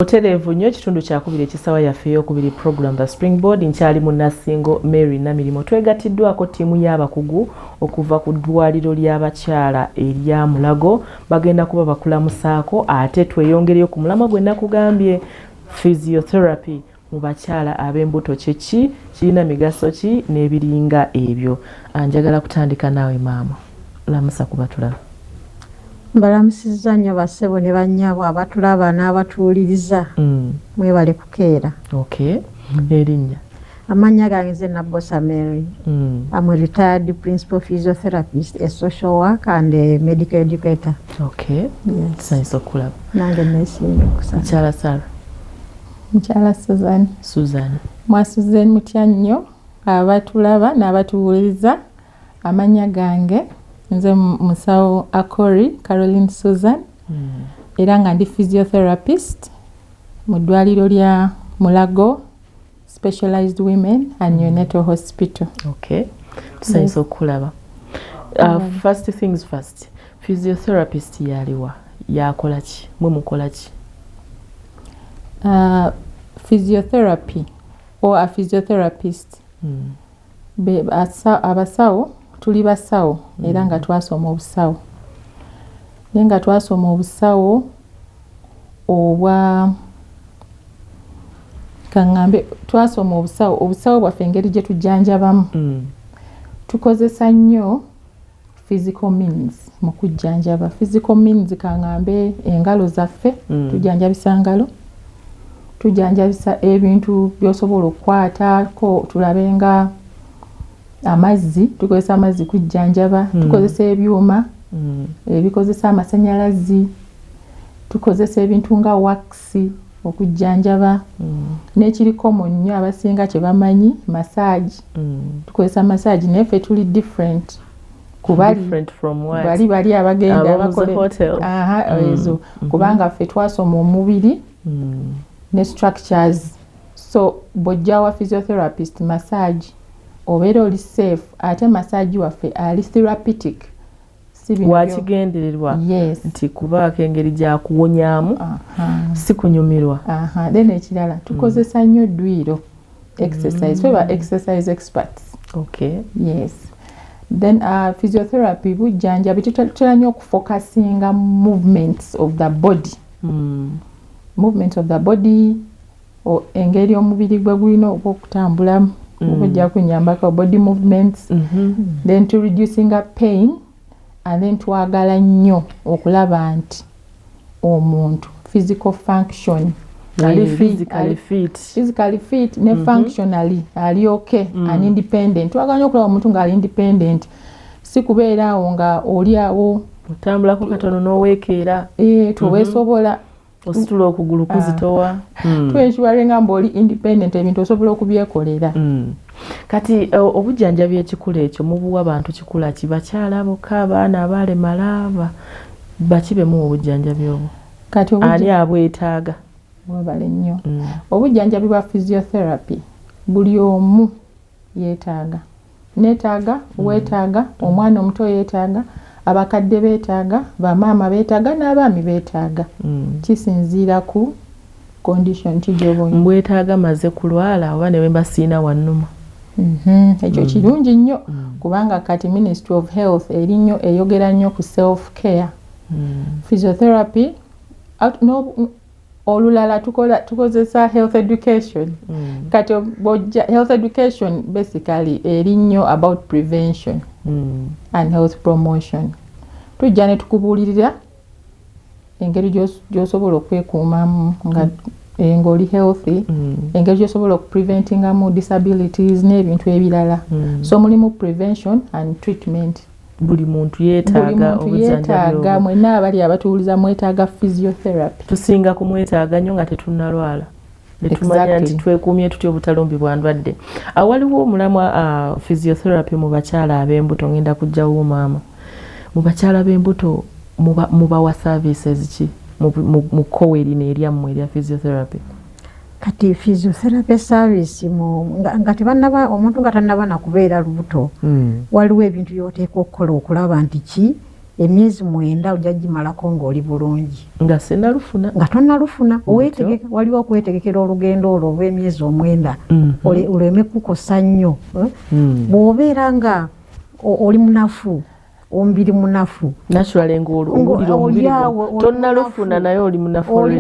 Oterevu nnyo kitundu kyakubiri ekisawa yaffe ey'okubiri program The Springboard nkyali mu Nasingo Mary Namirimo. Twegatiddwako ttiimu y'abakugu okuva ku ddwaliro ly'abakyala erya Mulago bagenda kuba bakulamusaako ate tweyongereyo ku mulamwa gwe nakugambye physiotherapy mu bakyala ab'embuto ki kirina migaso ki n'ebiringa ebyo. Njagala kutandika naawe maama. Lamusa kuba tulaba. Mbalamusizza nnyo bassebo ne bannyabo abatulaba n'abatuwuliriza. Mwebale kukeera. Okay. Erinnya? Amannya gange nze Nabbosa Mary. I'm a retired principal physiotherapist, a social worker and a medical educator. Okay. Yes. Science okulaba. Nange neesimye kusaba. Mukyala Sara? Mukyala Susan. Mwasuze mutya nnyo abatulaba n'abatuwuliriza. Amannya gange nze musawo Akori Caroline Susan. Era nga ndi physiotherapist mu ddwaliro lya Mulago Specialized Women and Neonatal Hospital. Okay. Science okulaba. First things first. Physiotherapist yaliwa yakola ki? Mwe mukola ki? Physiotherapy or a physiotherapist. Abasawo tuli basawo era nga twasoma obusawo. Nenga twasoma obusawo obwa kangambe twasoma obusawo bwaffe engeri gye tujjanjabamu. Tukozesa nnyo physical means mu kujjanjaba. Physical means kangambe engalo zaffe tujjanjabisa ngalo. Tujjanjabisa ebintu by'osobola okukwatako tulabenga amazzi, tukozesa amazzi kujjanjaba, tukozesa ebyuma ebikozesa amasannyalazi, tukozesa ebintu nga waxi okujjanjaba, n'ekiriko mu nnyo abasinga kye bamanyi massage. Tukozesa massage naye ffe tuli different. Different from what? Bali abagenda abakola ezo kubanga ffe twasoma omubiri ne structures. So bojja wa physiotherapist massage obeera oli safe ate massage waffe ali therapeutic. Wakigendererwa nti kubaako engeri gya kuwonyaamu si kunyumirwa. Then ekirala tukozesa nnyo ddwiro exercise. We are exercise experts. Okay. Yes. Then physiotherapy bujjanjabi tutera nnyo okufocusinga movements of the body. Movement of the body or engeri omubiri gwe gulina okutambulamu okujja kunyambako body movements. Then to reducing pain and then twagala nnyo okulaba nti omuntu physical function ali physically fit ne functionally ali okay and independent. Twagala nnyo okulaba omuntu nga ali independent, si kubeera awo nga oli awo otambulako katono n'oweekeera tuweesobola ositula okugulu kuzitowa. Twenshuwarenga mbaoli independent ebintu osobola okubyekolera. Kati obujjanjabi ekikula ekyo mubuwa abantu kikula ki? Bakyala bokka, abaana abalemala, bakibe mu obujjanjabi obwo? Kati ani abwetaaga? Wabale nnyo. Obujjanjabi bwa physiotherapy buli omu yeetaaga. Neetaaga, weetaaga, omwana omuto yeetaaga, abakadde beetaaga, bamaama beetaaga n'abaami beetaaga. Kisinziira ku condition kijobo. Mbwetaaga maze kulwala oba ne bemba siina wannuma. Ekyo kirungi nnyo kubanga kati Ministry of Health erinyo eyogera nnyo ku self care. Physiotherapy olulala tukozesa health education. Kati health education basically erinyo about prevention and health promotion. Tujja ne tukubuulirira engeri gy'osobola okwekuumamu ng'oli healthy, engeri gy'osobola okupreventingamu disabilities n'ebintu ebirala. So mulimu prevention and treatment. Buli muntu yeetaaga obujjanjabi. Mwenna abali abatuwuliza mwetaaga physiotherapy. Tusinga kumwetaaga nnyo nga tetunnalwala. Netumanya nti twekuumye tutya obutalumbibwa ndwadde. Waliwo omulamwa physiotherapy mu bakyala ab'embuto. Ngenda kujjawo maama. Mu bakyala b'embuto mubawa services ki mu kkowa erino eryammwe erya physiotherapy? Kati physiotherapy service nga tebannaba omuntu nga tannaba na kubeera lubuto waliwo ebintu by'oteeka okukola okulaba nti emyezi 9 ojja gimalako ng'oli bulungi nga sennalufuna nga tonnalufuna waliwo okwetegekera olugendo olwo olw'emyezi 9 oleme kukosa nnyo bw'obeera nga oli munafu omubiri munafu naturally tonnalufuna naye oli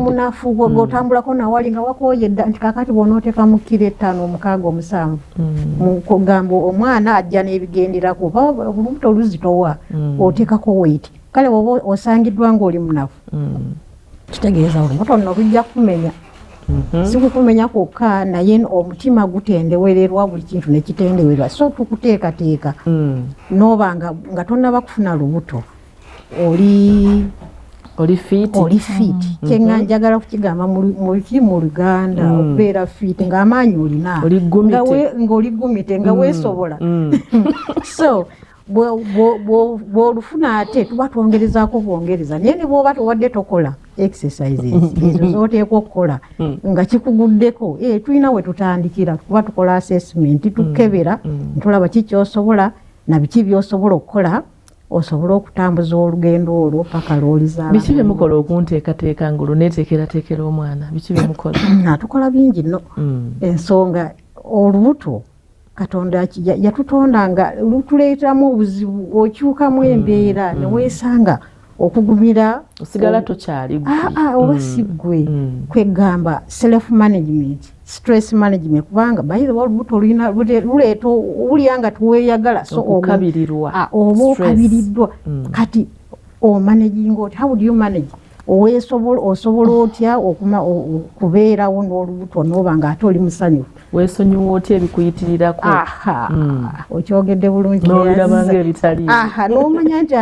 munafu ng'otambulako nawali nga wakooye dda nti kakati bw'onooteekamu kilo 5, 6, 7 kugamba omwana ajja n'ebigenderako oba olubuto luzitowa oteekako weight kale oba osangiddwa ng'oli munafu kitegeeza olubuto nno lujja kumenya si kukumenya kwokka naye omutima gutendewererwa buli kintu nekitendewererwa so tukuteekateeka nooba nga tonnaba kufuna lubuto oli fit kyenganjagala kukigamba mu Luganda okubeera fit ng'amaanyi olina ng'oli gumite nga weesobola so bw'olufuna ate tuba twongerezaako bwongereza naye ne bw'oba towadde tokola exercises ezo z'oteekwa okukola nga kikuguddeko tulina we tutandikira kuba tukola assessment tukebera ntulaba ki kyosobola na biki by'osobola okukola osobola okutambuza olugendo olwo paka lw'olizaala. Biki bye mukola okunteekateeka ng'oluneeteekerateekera omwana biki bye mukola? Tukola bingi nno ensonga olubuto Katonda yatutonda nga lutuleetamu obuzibu okyukamu embeera ne weesanga okugumira osigala tokyali oba si ggwe kwegamba self management stress management kubanga bayire olubuto olina luleeta owulira nga tuweeyagala so okukabirirwa oba okabiriddwa kati omanaginga oti how do you manage osobola otya okubeerawo n'olubuto n'oba ng'ate oli musanyufu weesonyiwa otya ebikuyitirirako okyogedde bulungi n'olirabanga ebitali n'omanya nti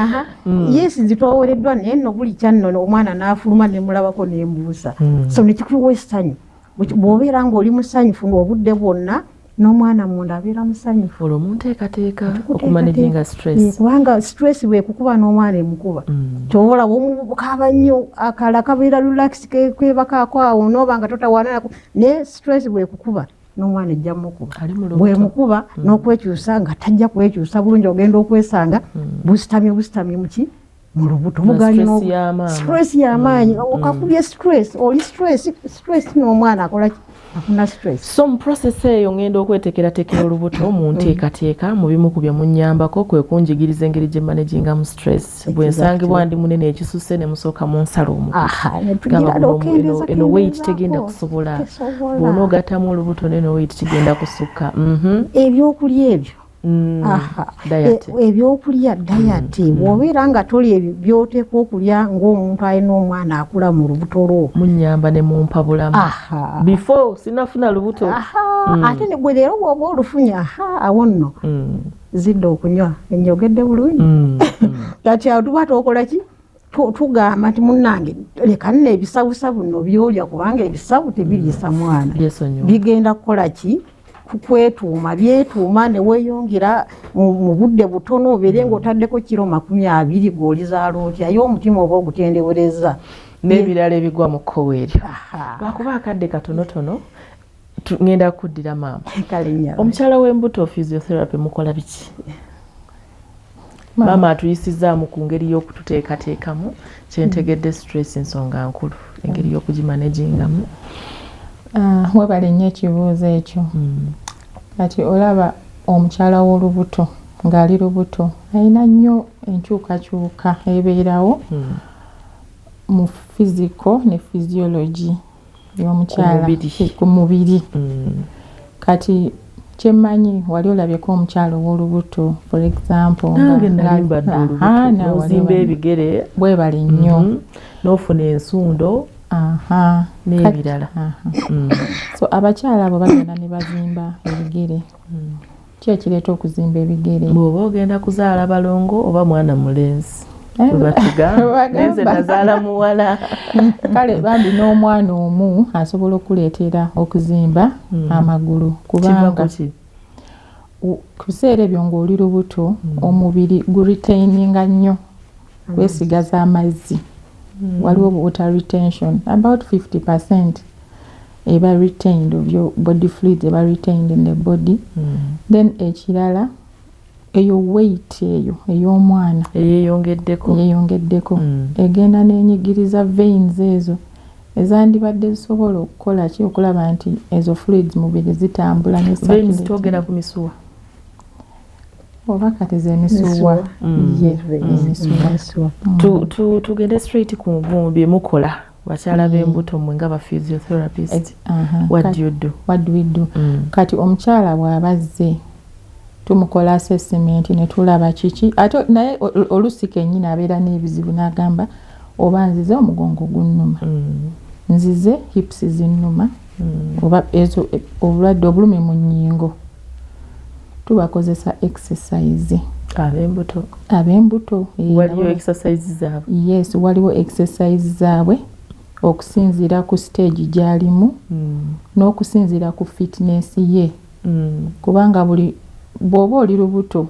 yesi zitwowereddwa naye nno buli kyanno omwana n'afuluma nemulabako nembuusa so nekikuwa essanyu bw'obeera ng'oli musanyufu ng'obudde bwonna n'omwana munda abeera musanyufu olwo munteekateeka okumanaginga stress kubanga stress bwekukuba n'omwana emukuba kyobola omukaaba nnyo akala kabeera relax kwebakaako awo n'oba nga totawaananako naye stress bwekukuba n'omwana ejja mukuba bwemukuba n'okwekyusa nga tajja kwekyusa bulungi ogenda okwesanga busitamye muki mu lubuto stress y'amaanyi okakubye stress oli stress n'omwana akolaki afuna stress so mu process eyo ngenda okweteekerateekera olubuto mu nteekateeka mu bimu ku bye munnyambako kwe kunjigiriza engeri gye managinga mu stress bwe nsangibwa ndi munene ekisusse ne musooka mu nsala eno weight tegenda kusobola bw'onoogattamu olubuto neno weight kigenda kusukka ebyokulya ebyo ebyokulya dayati bw'obeera nga toli ebyo by'oteekwa okulya ng'omuntu alina omwana akula mu lubuto lwo munnyamba ne mumpa bulamu before sinafuna lubuto ate ne bwe leero bw'oba olufunye awo nno zidde okunywa enjogedde bulungi kati awo tuba twokola ki tugamba nti munnange leka nno ebisabusabu nno byolya kubanga ebisabu tebiriisa mwana bigenda kukola ki kukwetuuma byetuuma ne weeyongera mu budde butono obeere ng'otaddeko kiro 20 g'olizaala otya ye omutima oba ogutendewereza n'ebirala ebigwa mu kkowe eryo lwakuba akadde katonotono ngenda kuddira maama omukyala w'embuto physiotherapy mukola biki maama atuyisizaamu ku ngeri y'okututeekateekamu kyentegedde stress ensonga nkulu engeri y'okugimanagingamu webale nnyo ekibuuzo ekyo kati olaba omukyala w'olubuto ng'ali lubuto alina nnyo enkyukakyuka ebeerawo mu physical ne physiology y'omukyala ku mubiri kati kyemmanyi wali olabyeko omukyala ow'olubuto for example ozimba ebigere bwebale nnyo n'ofuna ensundo n'ebirala so abakyala abo bagenda ne bazimba ebigere ki ekireeta okuzimba ebigere bw'oba ogenda kuzaala balongo oba mwana mulenzi webatugamba nze nazaala muwala kale bambi n'omwana omu asobola okuleetera okuzimba amagulu kubanga ku biseera ebyo ng'oli lubuto omubiri guritaininga nnyo gwesigaza amazzi waliwo water retention about 50% eba retained of your body fluids eba retained in the body then ekirala eyo weight eyo ey'omwana eyeyongeddeko egenda n'enyigiriza veins ezo ezandibadde zisobola okukola ki okulaba nti ezo fluids mubiri zitambula ne veins togera ku misuwa oba kati zemisuwa emisuwa tugende straight ku bye mukola bakyala b'embuto mwe nga ba physiotherapist. What do we do? Kati omukyala bw'abazze tumukola assessment ne tulaba kiki ate naye olusi kennyini abeera n'ebizibu n'agamba oba nzize omugongo gunnuma nzize hips zinnuma oba ezo obulwadde obulumi mu nnyingo tubakozesa exercise ab'embuto waliwo exercise zaabwe. Yes, waliwo exercise zaabwe okusinziira ku stage gy'alimu n'okusinziira ku fitness ye kubanga buli bw'oba oli lubuto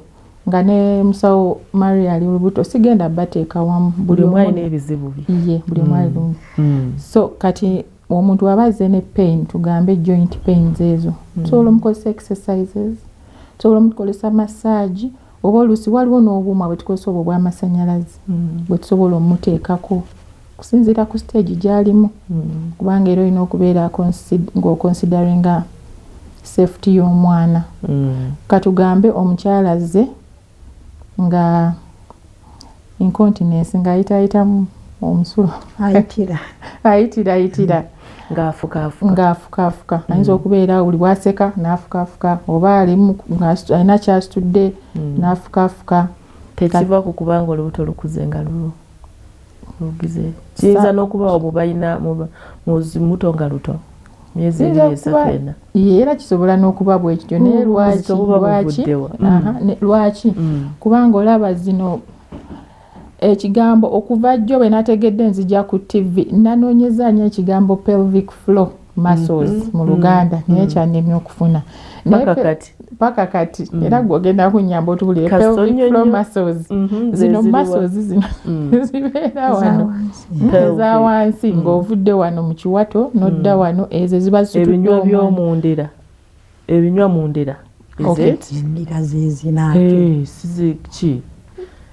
nga ne musawo Maria ali lubuto sigenda bateeka wamu buli omwe alina ebizibu bye buli omwe ali so kati omuntu abazze ne pain tugambe joint pains ezo tusobola omukozesa exercises tusobola omukolesa massage oba olusi waliwo n'obuuma bwe tukozesa obwo bw'amasannyalaze bwe tusobola omuteekako kusinziira ku stage gy'alimu kubanga era olina okubeera ng'oconsideringa safety y'omwana katugambe omukyala azze nga incontinence ng'ayitaayitamu omusulo ayitira ng'afukafuka ayinza okubeera buli bw'aseka n'afukafuka oba alina kyasitudde n'afukafuka tekiva ku kubanga olubuto lukuze nga lugize kiyinza n'okuba obwo balina muto nga luto myezi 2 era kisobola n'okuba bwe kityo naye lwaki kubanga olaba zino ekigambo okuva jjo bwe nategedde nzija ku TV nanoonyeza nnyo ekigambo pelvic floor muscles mu Luganda naye kyannemye okufuna paka kati era gwogenda kunnyamba otubulire pelvic floor muscles zino muscles zino zibeera wano eza wansi ng'ovudde wano mu kiwato n'odda wano ezo ziba zituddwa by'omundira ebinywa mundira endira zezinate siziki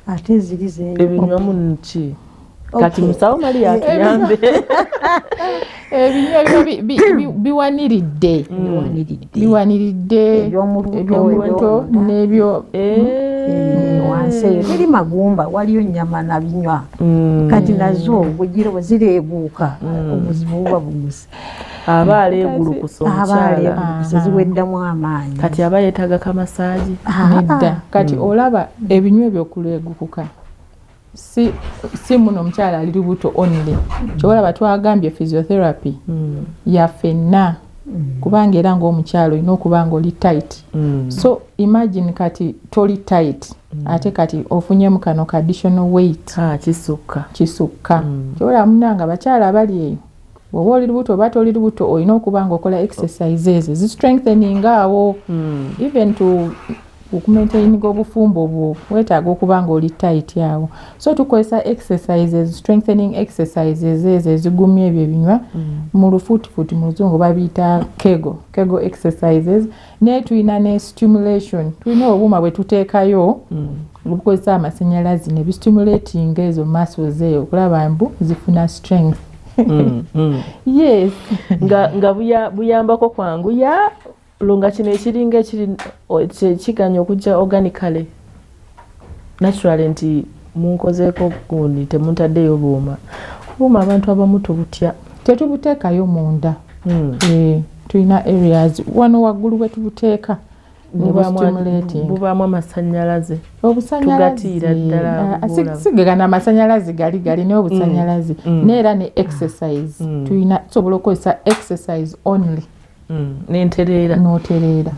ate ziri ze ebinywa munki kati musawo Maria atuyambe ebinywa biwaniridde eby'omubuto n'ebyo wansi eyo teri magumba waliyo nnyama na binywa kati nazo bwe zireebuuka obuzibu buba bumusa aba aleegulukusa omukyala ziweddamu amaanyi kati aba yeetaga kamasaaji nedda kati olaba ebinywa ebyokuleegukuka si muno omukyala ali lubuto only kyolaba twagambye physiotherapy ya ffenna kubanga era ng'omukyala olina okuba nga oli tight so imagine kati toli tight ate kati ofunyemu kano ka additional weight kisukka kyolaba munanga abakyala abali eyo bw'oba oli lubuto oba toli lubuto olina okuba nga okola exercises zi-strengthening awo even to okumaintaininga obufumbo bwo weetaaga okuba nga oli tight awo so tukozesa exercises strengthening exercises ezo ezigumya ebyo ebinywa mu lufuutifuuti mu luzungu babiyita kegel exercises naye tulina ne stimulation tulina obuuma bwe tuteekayo obukozesa amasannyalaze ne bistimulating ezo muscles eyo okulaba mbu zifuna strength yes nga buyambako kwanguya lunga kino ekiringa ekiganya okujja organically naturally nti munkozeeko gundi temuntaddeyo buuma abantu abamu tubutya tetubuteekayo munda tulina areas wano waggulu bwe tubuteeka bubaamu amasannyalaze tugatiira ddala sigagana amasannyalaze gali naye obusannyalaze neera ne exercise tulina tusobola okukozesa exercise only n'entereera n'otereera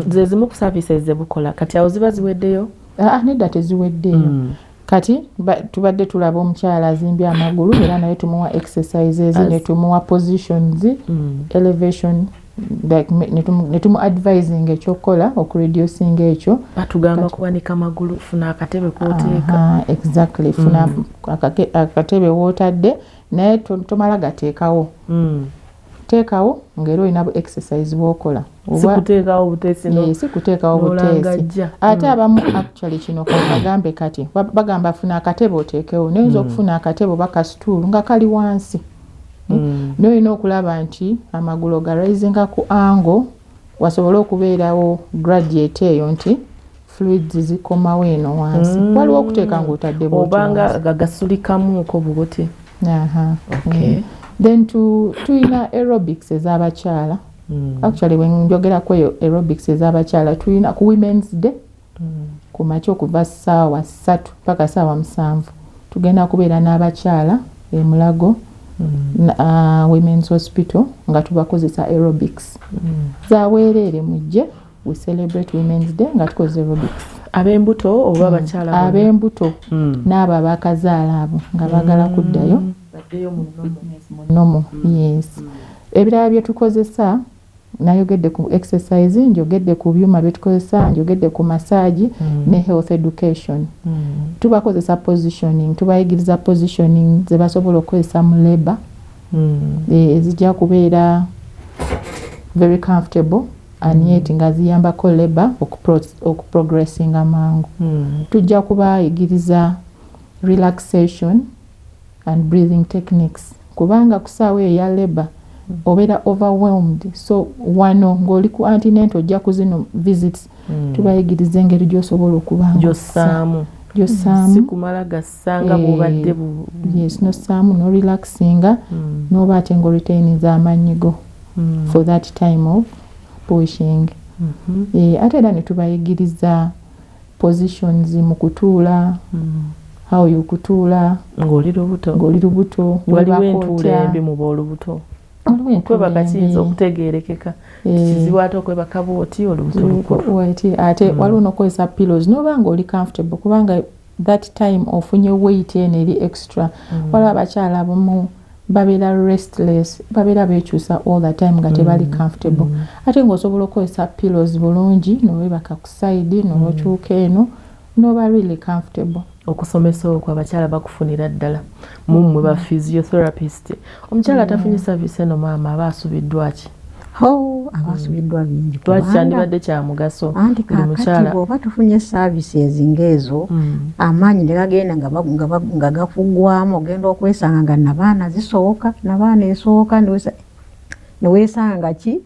ze zimu ku services ze bukola kati awo ziba ziweddeyo nedda teziweddeeyo kati tubadde tulaba omukyala azimbye amagulu era naye tumuwa exercises ne tumuwa positions elevation netumu advising ekyokukola okureducing ekyo batugamba kuwanika amagulu funa akatebe kooteeka exactly funa akatebe wootadde naye tomala gateekawo teekawo ng'era olina exercise bw'okola. Sikuteekawo buteesi no. Sikuteekawo buteesi. Ate abamu actually kino kagambe kati bagamba funa akatebe oteekewo noyinza okufuna akatebe oba kasituulu nga kali wansi. N'olina okulaba nti amagulu ogaraizinga ku angle wasobole okubeerawo gradient eyo nti fluids zikomawo eno wansi. Waliwo okuteeka ng'otadde bw'oti obanga gasulikamuuko bubuti. Then tuyina aerobics ez'abakyala. Actually when njogerako aerobics ez'abakyala tuyina ku women's day ku makya okuva ssaawa 3 paka ssaawa 7 tugenda kubeera n'abakyala e Mulago women's hospital nga tubakozesa aerobics. Zaweerere mujje we celebrate women's day nga tukoze aerobics. Ab'embuto oba abakyala bonna? Ab'embuto n'abo abakazaala abo nga baagala kuddayo baddeyo mu nnomo. Yes. Ebirala bye tukozesa nayogedde ku exercise, njogedde ku byuma bye tukozesa, njogedde ku massage ne health education. Tubakozesa positioning, tubayigiriza positioning ze basobola okukozesa mu labor. Ezijja kubeera very comfortable and yet nga ziyambako labor okuprogressing amangu. Tujja kubayigiriza relaxation and breathing techniques kubanga kusaawa eyo ya labor obeera overwhelmed, so wano ng'oli ku antenatal ojja ku zino visits tubayigiriza engeri gy'osobola okuba gy'ossaamu si kumala gassanga bw'obadde yes n'ossaamu no relaxinga n'oba ate ng'oretaininza amanyigo for that time of pushing. Ate era ne tubayigiriza positions mu kutuula, how you kutuula ng'oli lubuto. Waliwo entuula embi mu b'olubuto. Okwebaka kiyinza okutegeerekeka kizibu ate okwebaka bw'oti olubuto lukulu. Ate waliwo n'okozesa pillows n'oba ng'oli comfortable kubanga that time ofunye weight eno eri extra. Waliwo abakyala abamu babeera restless, babeera beekyusa all the time nga tebali comfortable. Ate ng'osobola okukozesa pillows bulungi n'owebaka ku side n'okyuka eno n'oba really comfortable. Okusomesa okwo abakyala bakufunira ddala mummwe ba physiotherapist. Omukyala atafunye service eno maama aba asubiddwa ki? Abasubiddwa bingi. Lwaki kyandibadde kya mugaso? Anti kakati bw'oba tufunye services ng'ezo amaanyi ne gagenda nga gakugwamu ogenda okwesanga nga nabaana zisoboka nabaana esooka ne weesanga nga ki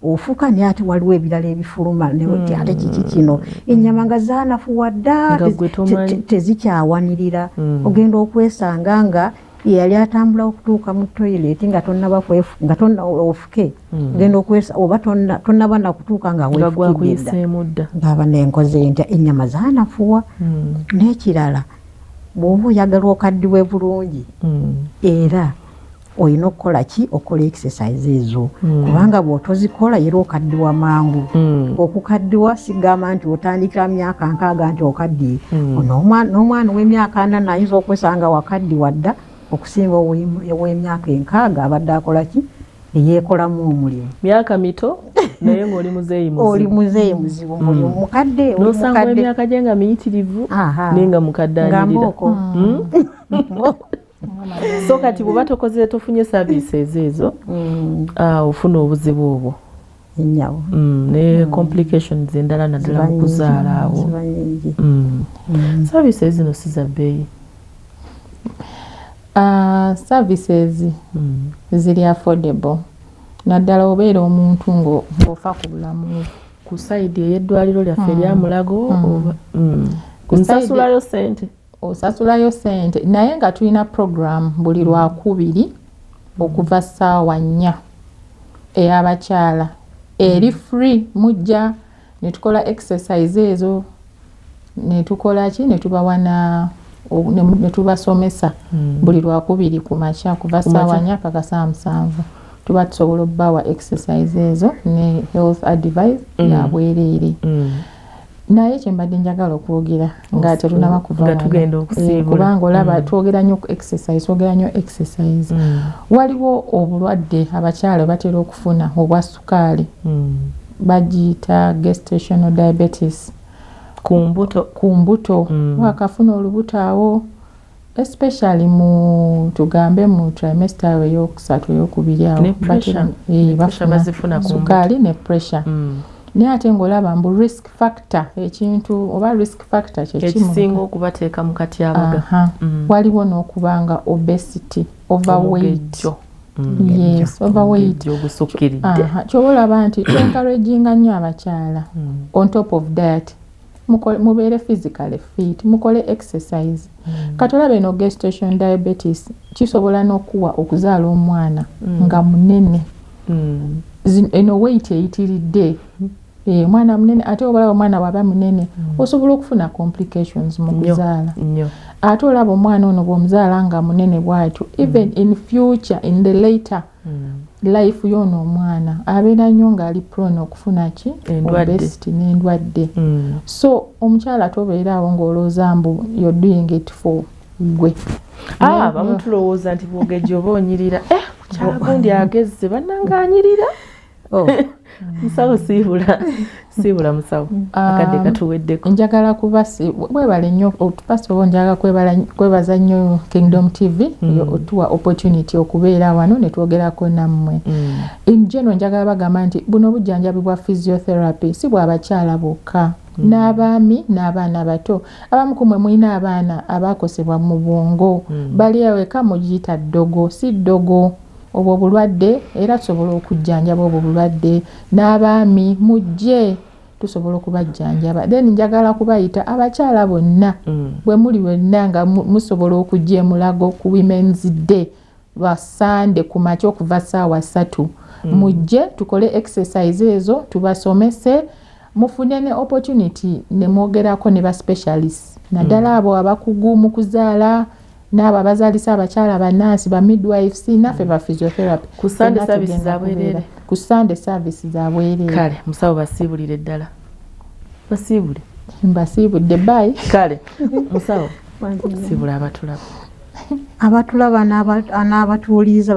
ofuuka ne ate waliwo ebirala ebifuluma ne ate kiki kino ennyama nga zaanafuwa dda tezikyawanirira. Ogenda okwesanga nga yali atambula okutuuka mu toilet nga tonnaba ofuke ogenda okwesa oba tonnaba nakutuuka nga weefukidde ng'aba nenkoze ntya ennyama zaanafuwa. N'ekirala bw'oba oyagala okaddiwe bulungi era olina okukola ki? Okola exercise ezo kubanga bw'otozikola era okaddiwa mangu. Okukaddiwa sigamba nti otandikira myaka 6 nti okaddiye. N'omwana w'emyaka 4 ayinza okwesanga wakaddiwa dda okusinga ow'emyaka 6 abadde akola ki? Eyeekolamu omulimu. Myaka mito naye ng'oli muzeeyi muzibu. Oli muzeeyi muzibu mukadde. N'osanga emyaka gye nga miyitirivu naye nga mukaddaanyirira. So kati bw'oba tofunye services ezo ofuna obuzibu obwo ennyawo ne complications endala naddala mu kuzaala awo. Services zino si za bbeeyi? Services ziri affordable naddala obeera omuntu ng'ofa ku bulamu ku sayidi ey'eddwaliro lyaffe erya Mulago nsasulayo ssente. Osasulayo ssente naye nga tulina program buli Lwakubiri okuva ssaawa 4 ey'abakyala eri free. Mujja ne tukola exercise ezo ne tukola ki ne tubawana ne tubasomesa buli Lwakubiri ku makya kuva ssaawa 4 paka ssaawa 7 tuba tusobola obbawa exercise ezo ne health advice ya bwereere. Naye kyembadde njagala okwogera nga tetunaba kuva tugenda okusiibula kubanga olaba twogera nnyo ku exercise. Waliwo obulwadde abakyala batera okufuna obwa sukaali bagiyita gestational diabetes ku mbuto. Wakafuna olubuto awo especially mu tugambe mu trimester eyokusatu eyokubiri awo bazifuna ku sukaali ne pressure naye ate ng'olaba mbu risk factor ekintu oba risk factor ekisinga okubateeka mu katyabaga waliwo n'okubanga obesity overweight yes overweight ogusukkiridde kyoba olaba nti encouraginga nnyo abakyala on top of that mubeere physically fit mukole exercise katolabe no gestation diabetes kisobola n'okuwa okuzaala omwana nga munene eno weight eyitiridde mwana munene ate obalaba omwana waba munene osobola okufuna complications mu kuzaala ate olaba omwana ono bw'omuzaala nga munene bw'atyo even in future in the later life y'ono omwana abeera nnyo ng'ali prone okufuna ki obesity n'endwadde so omukyala tobeeraawo ng'olowooza mbu you're doing it for gwe bamu tulowooza nti bwogejja oba onyirira mukyala gundi agezze bannanga anyirira musawo siibula musawo akadde katuweddeko njagala webale nnyo otupasi oba njagala kwebaza nnyo Kingdom TV otuwa opportunity okubeera wano ne twogerako nammwe in general njagala bagamba nti buno obujjanjabi bwa physiotherapy si bw'abakyala bokka n'abaami n'abaana bato abamu ku mmwe mulina abaana abaakosebwa mu bwongo bali eweka mugiyita ddogo si ddogo obwo obulwadde era tusobola okujjanjaba obwo obulwadde n'abaami mujje tusobola okubajjanjaba then njagala kubayita abakyala bonna bwe muli wenna nga musobola okujja emulago ku Women's Day lwa Sunday ku makya okuva ssaawa 3 mujje tukole exercise ezo tubasomese mufune ne opportunity ne mwogerako ne ba specialists naddala abo abakugu mu kuzaala n'abo abazaalisa abakyala bannansi ba midwives naffe ba physiotherapy ku Sunday services zabwerere ku Sunday services zabwerere kale musawo basiibulire ddala basiibule mbasiibudde bye kale musawo siibula abatulaba n'abatuwuliza